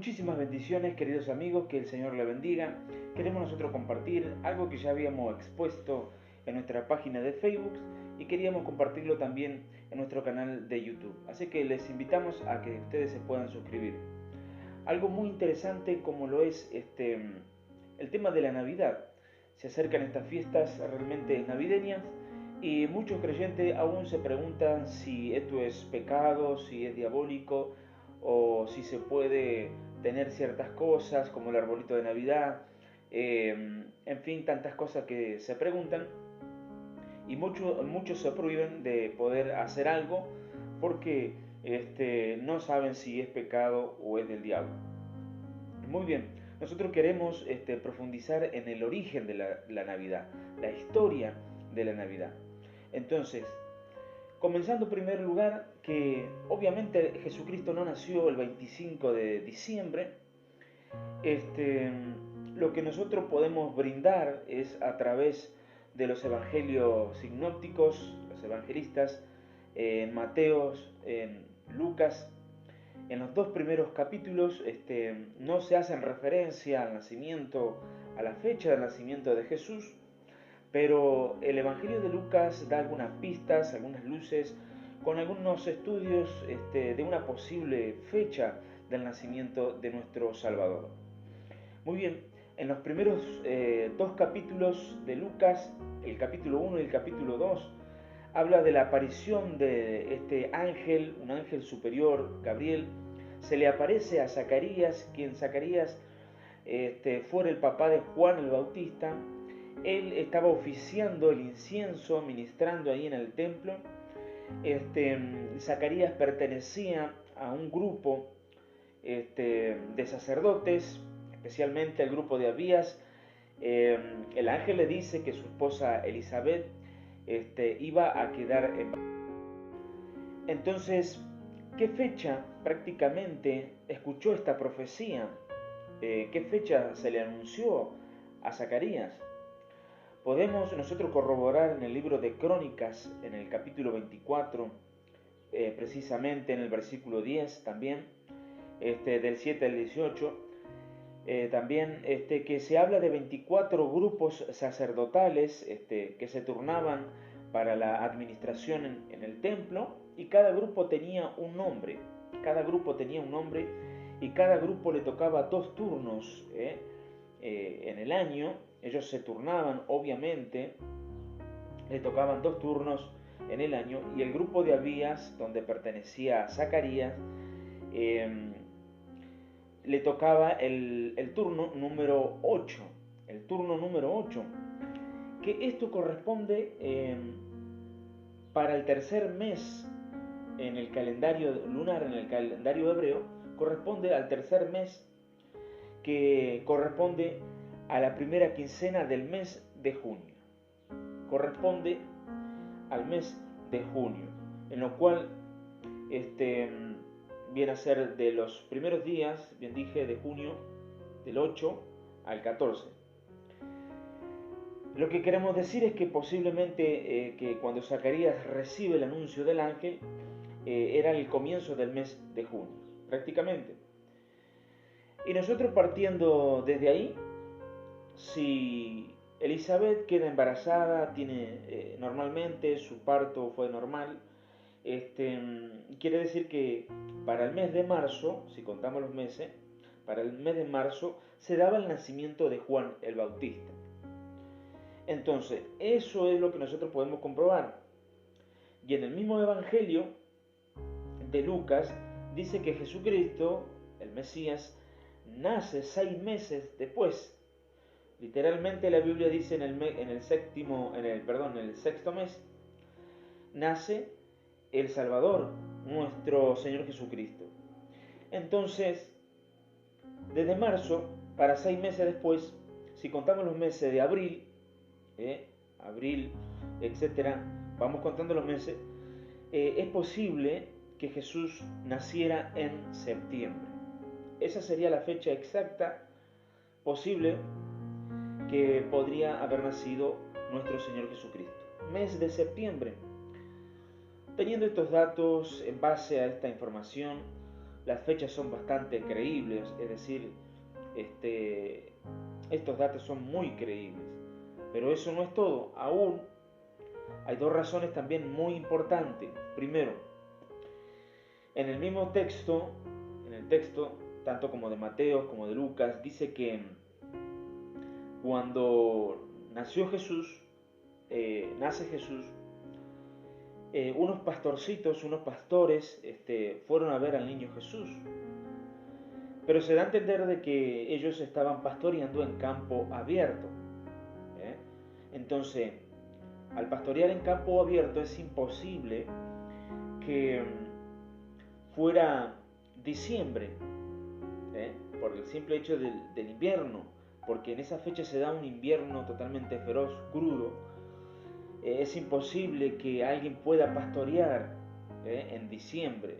Muchísimas bendiciones, queridos amigos, que el Señor le bendiga. Queremos nosotros compartir algo que ya habíamos expuesto en nuestra página de Facebook y queríamos compartirlo también en nuestro canal de YouTube. Así que les invitamos a que ustedes se puedan suscribir. Algo muy interesante como lo es el tema de la Navidad. Se acercan estas fiestas realmente navideñas y muchos creyentes aún se preguntan si esto es pecado, si es diabólico o si se puede tener ciertas cosas como el arbolito de Navidad, en fin, tantas cosas que se preguntan y muchos se prohíben de poder hacer algo porque no saben si es pecado o es del diablo. Muy bien, nosotros queremos profundizar en el origen de la Navidad, la historia de la Navidad. Entonces, comenzando en primer lugar que obviamente Jesucristo no nació el 25 de diciembre, lo que nosotros podemos brindar es a través de los evangelios sinópticos, los evangelistas, en Mateo, en Lucas. En los dos primeros capítulos no se hacen referencia al nacimiento, a la fecha del nacimiento de Jesús, pero el Evangelio de Lucas da algunas pistas, algunas luces, con algunos estudios de una posible fecha del nacimiento de nuestro Salvador. Muy bien, en los primeros dos capítulos de Lucas, el capítulo 1 y el capítulo 2, habla de la aparición de este ángel, un ángel superior, Gabriel. Se le aparece a Zacarías, quien Zacarías fuera el papá de Juan el Bautista. Él estaba oficiando el incienso, ministrando ahí en el templo. Zacarías pertenecía a un grupo de sacerdotes, especialmente el grupo de Abías. El ángel le dice que su esposa Elizabeth iba a quedar embarazada. Entonces, ¿qué fecha prácticamente escuchó esta profecía? ¿Qué fecha se le anunció a Zacarías? Podemos nosotros corroborar en el libro de Crónicas, en el capítulo 24, precisamente en el versículo 10 también, del 7 al 18, también que se habla de 24 grupos sacerdotales que se turnaban para la administración en el templo, y cada grupo tenía un nombre, y cada grupo le tocaba 2 turnos en el año. Ellos se turnaban, obviamente, le tocaban 2 turnos en el año, y el grupo de Abías, donde pertenecía a Zacarías, le tocaba el turno número 8, que esto corresponde para el tercer mes en el calendario lunar, en el calendario hebreo, corresponde al tercer mes, que corresponde a la primera quincena del mes de junio. Corresponde al mes de junio, en lo cual viene a ser de los primeros días, bien dije, de junio, del 8 al 14. Lo que queremos decir es que posiblemente que cuando Zacarías recibe el anuncio del ángel, era el comienzo del mes de junio, prácticamente. Y nosotros partiendo desde ahí, si Elizabeth queda embarazada, tiene normalmente su parto fue normal, quiere decir que para el mes de marzo, si contamos los meses, para el mes de marzo se daba el nacimiento de Juan el Bautista. Entonces, eso es lo que nosotros podemos comprobar. Y en el mismo Evangelio de Lucas dice que Jesucristo, el Mesías, nace 6 meses después. Literalmente la Biblia dice en el sexto mes, nace el Salvador, nuestro Señor Jesucristo. Entonces, desde marzo, para 6 meses después, si contamos los meses de abril, etcétera, vamos contando los meses, es posible que Jesús naciera en septiembre. Esa sería la fecha exacta posible que podría haber nacido nuestro Señor Jesucristo. Mes de septiembre. Teniendo estos datos, en base a esta información, las fechas son bastante creíbles, es decir, estos datos son muy creíbles. Pero eso no es todo, aún hay dos razones también muy importantes. Primero, en el mismo texto, tanto como de Mateo como de Lucas, dice que cuando nació Jesús, nace Jesús, unos pastorcitos, unos pastores, fueron a ver al niño Jesús. Pero se da a entender de que ellos estaban pastoreando en campo abierto. Entonces, al pastorear en campo abierto es imposible que fuera diciembre, por el simple hecho del invierno, porque en esa fecha se da un invierno totalmente feroz, crudo. Es imposible que alguien pueda pastorear en diciembre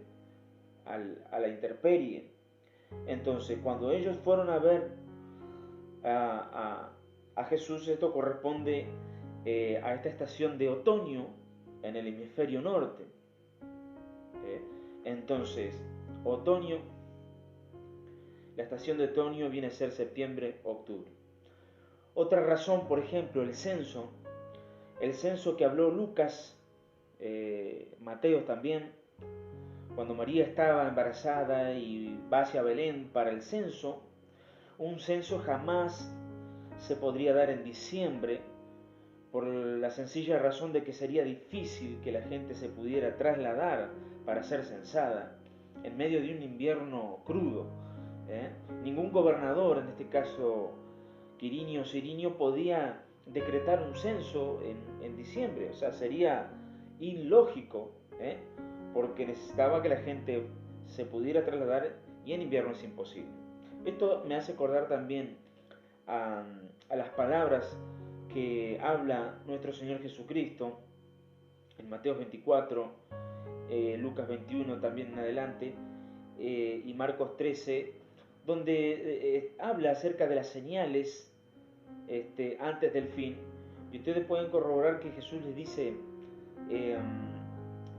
a la intemperie. Entonces, cuando ellos fueron a ver a Jesús, esto corresponde a esta estación de otoño en el hemisferio norte. Entonces, otoño, la estación de otoño viene a ser septiembre, octubre. Otra razón, por ejemplo, el censo que habló Lucas, Mateo también, cuando María estaba embarazada y va hacia Belén para el censo, un censo jamás se podría dar en diciembre por la sencilla razón de que sería difícil que la gente se pudiera trasladar para ser censada en medio de un invierno crudo. Ningún gobernador, en este caso Quirinio o Cirinio, podía decretar un censo en diciembre, o sea, sería ilógico, porque necesitaba que la gente se pudiera trasladar y en invierno es imposible. Esto me hace acordar también a las palabras que habla nuestro Señor Jesucristo en Mateo 24, Lucas 21 también en adelante, y Marcos 13, donde habla acerca de las señales antes del fin. Y ustedes pueden corroborar que Jesús les dice,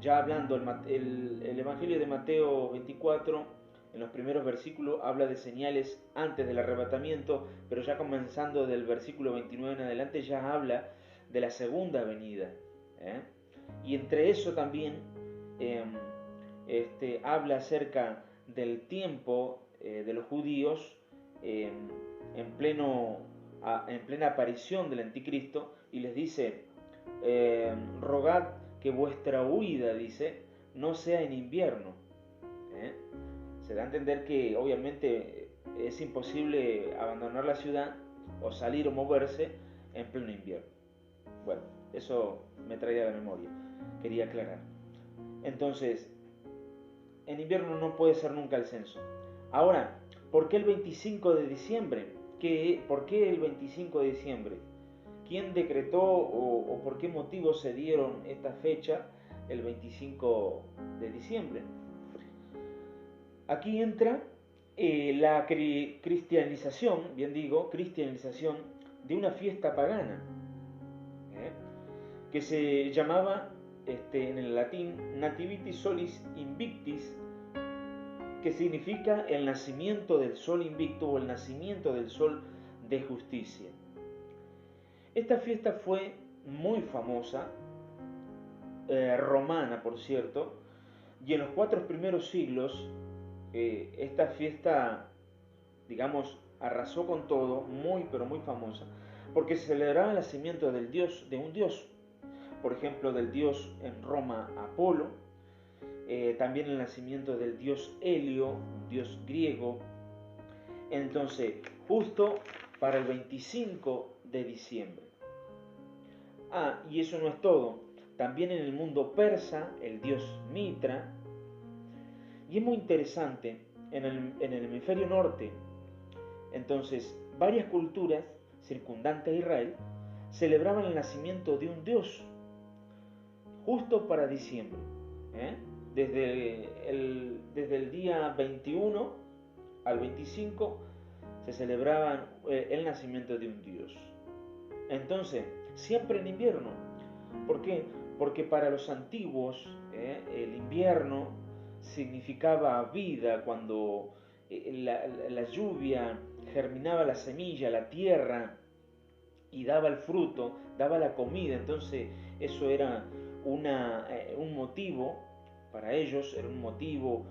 ya hablando, el Evangelio de Mateo 24, en los primeros versículos, habla de señales antes del arrebatamiento, pero ya comenzando del versículo 29 en adelante, ya habla de la segunda venida. Y entre eso también habla acerca del tiempo de los judíos en plena aparición del anticristo, y les dice, rogad que vuestra huida, dice, no sea en invierno. Se da a entender que obviamente es imposible abandonar la ciudad o salir o moverse en pleno invierno. Bueno, eso me traía a la memoria, quería aclarar. Entonces, en invierno no puede ser nunca el censo. Ahora, ¿por qué el 25 de diciembre? ¿Por qué el 25 de diciembre? ¿Quién decretó o por qué motivo se dieron esta fecha, el 25 de diciembre? Aquí entra la cristianización, bien digo, cristianización de una fiesta pagana, que se llamaba en el latín Nativitas Solis Invictis, que significa el nacimiento del sol invicto o el nacimiento del sol de justicia. Esta fiesta fue muy famosa, romana por cierto, y en los 4 primeros siglos esta fiesta, digamos, arrasó con todo, muy pero muy famosa, porque se celebraba el nacimiento del dios, de un dios, por ejemplo del dios en Roma Apolo, también el nacimiento del dios Helio, un dios griego. Entonces, justo para el 25 de diciembre. Y eso no es todo. También en el mundo persa, el dios Mitra. Y es muy interesante, en el hemisferio norte, entonces, varias culturas circundantes a Israel celebraban el nacimiento de un dios justo para diciembre. Desde el día 21 al 25 se celebraba el nacimiento de un dios. Entonces, siempre en invierno. ¿Por qué? Porque para los antiguos el invierno significaba vida, cuando la lluvia germinaba la semilla, la tierra, y daba el fruto, daba la comida. Entonces eso era un motivo, para ellos era un motivo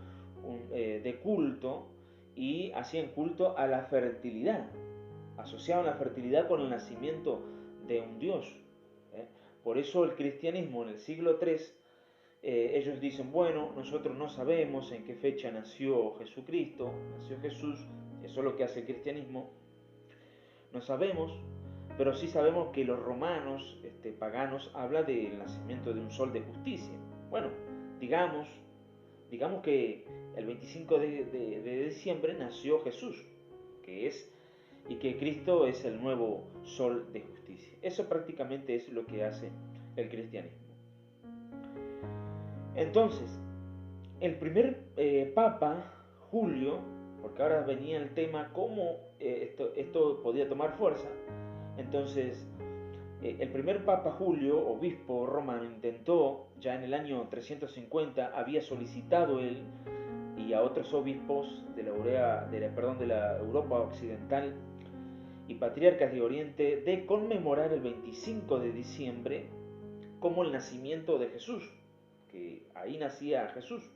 de culto, y hacían culto a la fertilidad, asociaban la fertilidad con el nacimiento de un Dios. ¿eh? Por eso el cristianismo en el siglo III, ellos dicen, bueno, nosotros no sabemos en qué fecha nació Jesucristo, nació Jesús, eso es lo que hace el cristianismo, no sabemos, pero sí sabemos que los romanos paganos hablan del nacimiento de un sol de justicia. Bueno, digamos, digamos que el 25 de diciembre nació Jesús, que es, y que Cristo es el nuevo sol de justicia. Eso prácticamente es lo que hace el cristianismo. Entonces, el primer papa, Julio, porque ahora venía el tema cómo esto podía tomar fuerza. Entonces, el primer papa Julio, obispo romano, intentó, ya en el año 350, había solicitado él y a otros obispos de la Europa occidental y patriarcas de Oriente, de conmemorar el 25 de diciembre como el nacimiento de Jesús, que ahí nacía Jesús.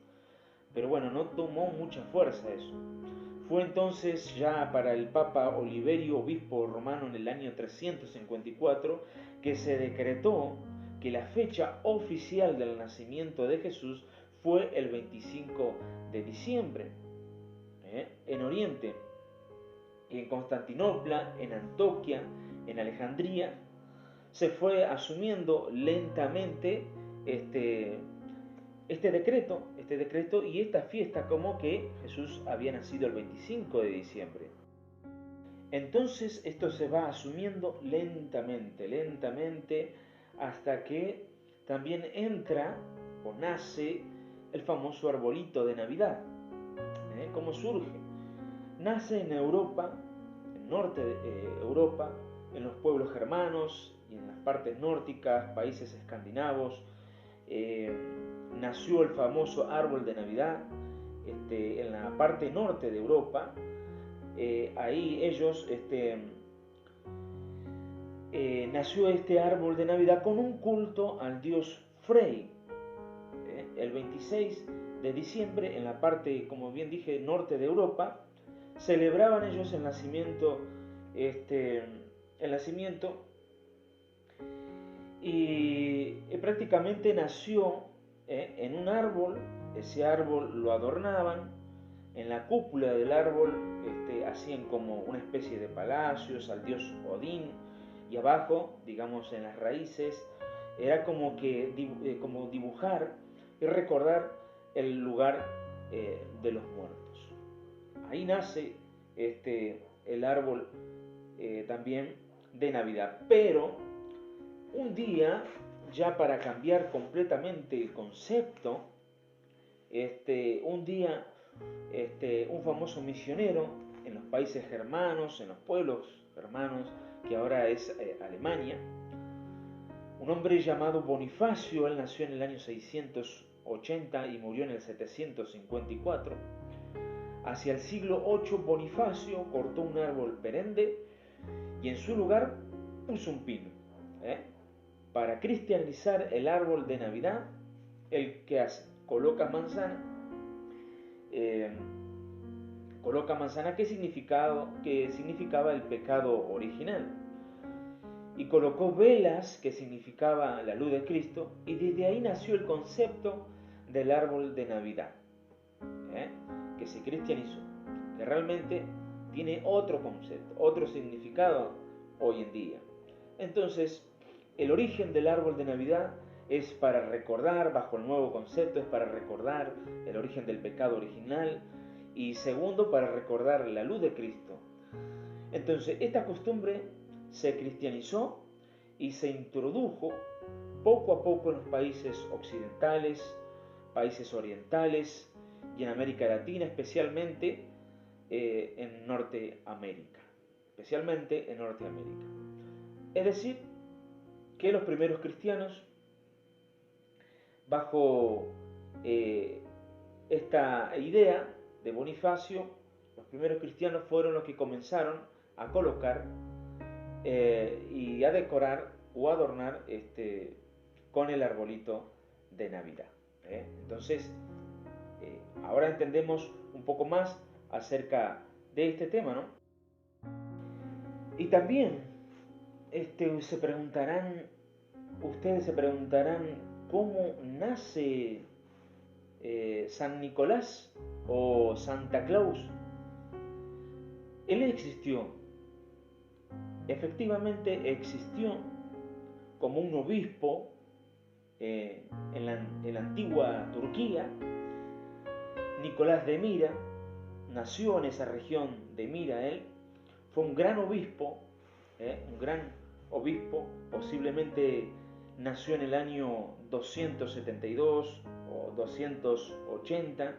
Pero bueno, no tomó mucha fuerza eso. Fue entonces ya para el Papa Oliverio, obispo romano, en el año 354, que se decretó que la fecha oficial del nacimiento de Jesús fue el 25 de diciembre. En Oriente, en Constantinopla, en Antoquia, en Alejandría, se fue asumiendo lentamente este decreto y esta fiesta, como que Jesús había nacido el 25 de diciembre. Entonces esto se va asumiendo lentamente, hasta que también entra o nace el famoso arbolito de Navidad. ¿Cómo surge? Nace en Europa, en norte de Europa, en los pueblos germanos y en las partes nórdicas, países escandinavos. Nació el famoso árbol de Navidad en la parte norte de Europa. Ahí ellos nació este árbol de Navidad con un culto al dios Frey. El 26 de diciembre, en la parte, como bien dije, norte de Europa, celebraban ellos el nacimiento, y prácticamente nació en un árbol. Ese árbol lo adornaban, en la cúpula del árbol hacían como una especie de palacios al dios Odín, y abajo, digamos en las raíces, era como como dibujar y recordar el lugar de los muertos. Ahí nace el árbol también de Navidad. Pero un día, ya para cambiar completamente el concepto, un día un famoso misionero en los países germanos, en los pueblos germanos, que ahora es Alemania, un hombre llamado Bonifacio. Él nació en el año 680 y murió en el 754. Hacia el siglo VIII, Bonifacio cortó un árbol perenne y en su lugar puso un pino. Para cristianizar el árbol de Navidad, el que hace, coloca manzana, que significaba el pecado original, y colocó velas, que significaba la luz de Cristo, y desde ahí nació el concepto del árbol de Navidad, que se cristianizó, que realmente tiene otro concepto, otro significado hoy en día. Entonces, el origen del árbol de Navidad es para recordar, bajo el nuevo concepto, es para recordar el origen del pecado original, y segundo, para recordar la luz de Cristo. Entonces, esta costumbre se cristianizó y se introdujo poco a poco en los países occidentales, países orientales y en América Latina, especialmente en Norteamérica. Es decir, que los primeros cristianos, bajo esta idea de Bonifacio, los primeros cristianos fueron los que comenzaron a colocar y a decorar o adornar con el arbolito de Navidad. Entonces, ahora entendemos un poco más acerca de este tema, ¿no? Y también ustedes se preguntarán cómo nace San Nicolás o Santa Claus. Él existió, efectivamente existió como un obispo en la antigua Turquía. Nicolás de Mira nació en esa región de Mira. Él fue un gran obispo, posiblemente nació en el año 272 o 280.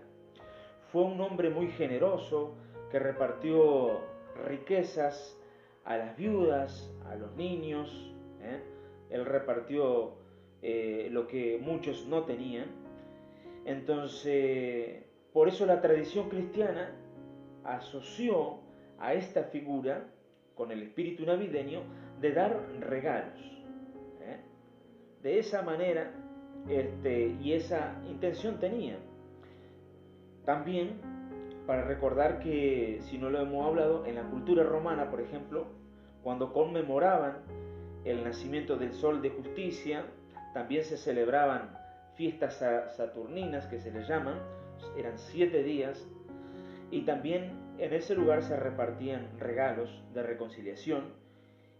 Fue un hombre muy generoso que repartió riquezas a las viudas, a los niños. Él repartió lo que muchos no tenían. Entonces, por eso la tradición cristiana asoció a esta figura con el espíritu navideño de dar regalos. De esa manera, y esa intención tenía. También, para recordar que, si no lo hemos hablado, en la cultura romana, por ejemplo, cuando conmemoraban el nacimiento del sol de justicia, también se celebraban fiestas saturninas, que se les llaman, eran 7 días, y también en ese lugar se repartían regalos de reconciliación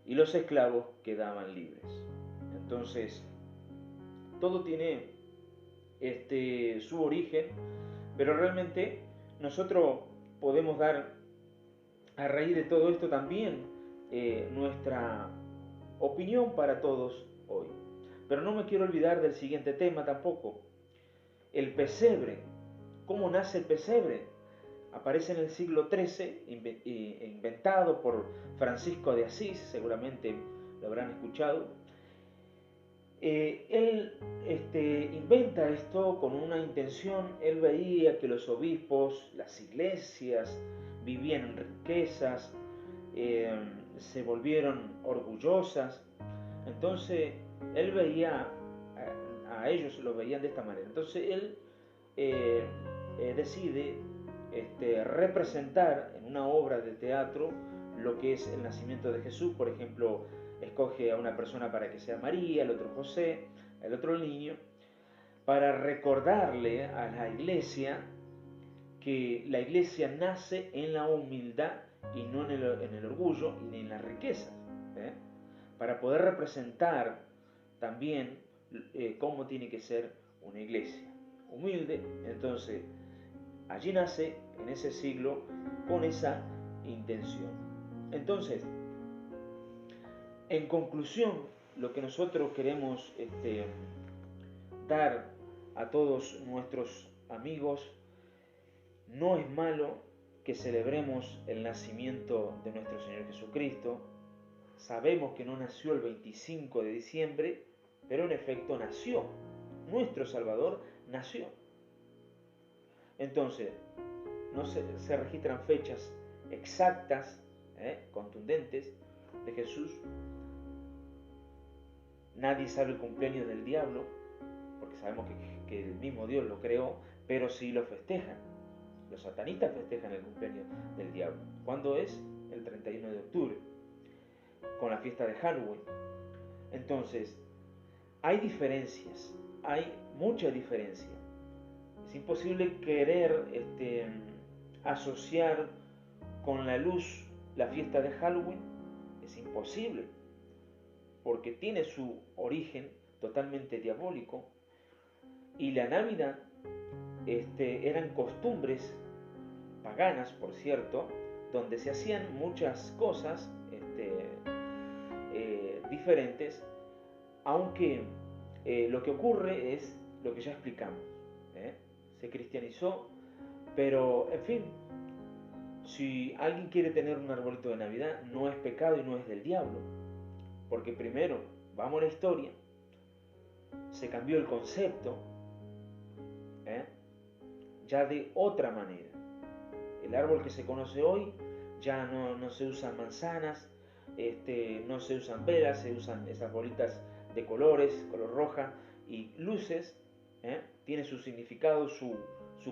y los esclavos quedaban libres. Entonces, todo tiene su origen, pero realmente nosotros podemos dar a raíz de todo esto también nuestra opinión para todos hoy. Pero no me quiero olvidar del siguiente tema tampoco, el pesebre. ¿Cómo nace el pesebre? Aparece en el siglo XIII, inventado por Francisco de Asís, seguramente lo habrán escuchado. Él inventa esto con una intención. Él veía que los obispos, las iglesias, vivían en riquezas, se volvieron orgullosas. Entonces, él veía, a ellos lo veían de esta manera. Entonces, él decide representar en una obra de teatro lo que es el nacimiento de Jesús. Por ejemplo, escoge a una persona para que sea María, el otro José, el otro el niño, para recordarle a la iglesia que la iglesia nace en la humildad y no en el orgullo ni en las riquezas, para poder representar también cómo tiene que ser una iglesia humilde. Entonces, allí nace en ese siglo con esa intención. Entonces, en conclusión, lo que nosotros queremos dar a todos nuestros amigos, no es malo que celebremos el nacimiento de nuestro Señor Jesucristo. Sabemos que no nació el 25 de diciembre, pero en efecto nació. Nuestro Salvador nació. Entonces, no se registran fechas exactas, contundentes, de Jesús. Nadie sabe el cumpleaños del diablo, porque sabemos que el mismo Dios lo creó, pero sí lo festejan. Los satanistas festejan el cumpleaños del diablo. ¿Cuándo es? El 31 de octubre, con la fiesta de Halloween. Entonces, hay diferencias, hay mucha diferencia. Es imposible querer asociar con la luz la fiesta de Halloween. Es imposible, porque tiene su origen totalmente diabólico. Y la Navidad eran costumbres paganas, por cierto, donde se hacían muchas cosas diferentes, aunque lo que ocurre es lo que ya explicamos. Se cristianizó, pero en fin, si alguien quiere tener un arbolito de Navidad, no es pecado y no es del diablo, porque primero, vamos a la historia, se cambió el concepto, ya de otra manera. El árbol que se conoce hoy ya no se usan manzanas, no se usan velas, se usan esas bolitas de colores, color roja y luces, tiene su significado, su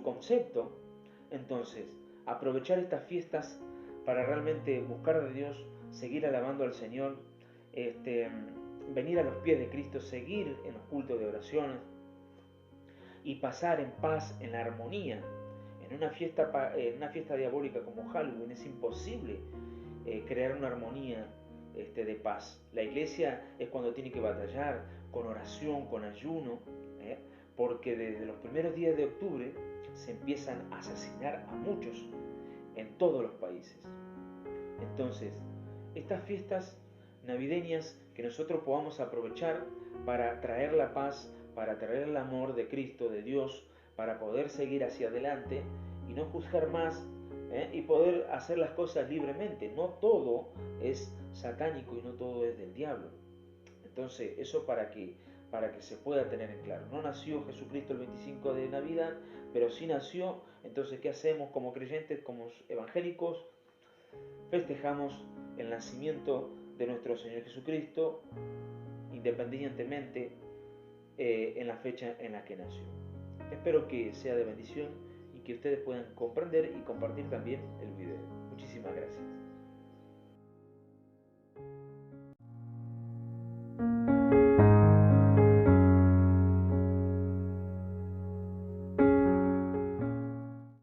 concepto. Entonces, aprovechar estas fiestas para realmente buscar de Dios, seguir alabando al Señor, venir a los pies de Cristo, seguir en los cultos de oraciones y pasar en paz, en la armonía. En una fiesta diabólica como Halloween es imposible crear una armonía de paz. La iglesia es cuando tiene que batallar con oración, con ayuno, porque desde los primeros días de octubre se empiezan a asesinar a muchos en todos los países. Entonces, estas fiestas navideñas que nosotros podamos aprovechar para traer la paz, para traer el amor de Cristo, de Dios, para poder seguir hacia adelante y no juzgar más, y poder hacer las cosas libremente. No todo es satánico y no todo es del diablo. Entonces, eso para que se pueda tener en claro. No nació Jesucristo el 25 de Navidad, pero sí nació. Entonces, ¿qué hacemos como creyentes, como evangélicos? Festejamos el nacimiento de nuestro Señor Jesucristo, independientemente en la fecha en la que nació. Espero que sea de bendición y que ustedes puedan comprender y compartir también el video. Muchísimas gracias.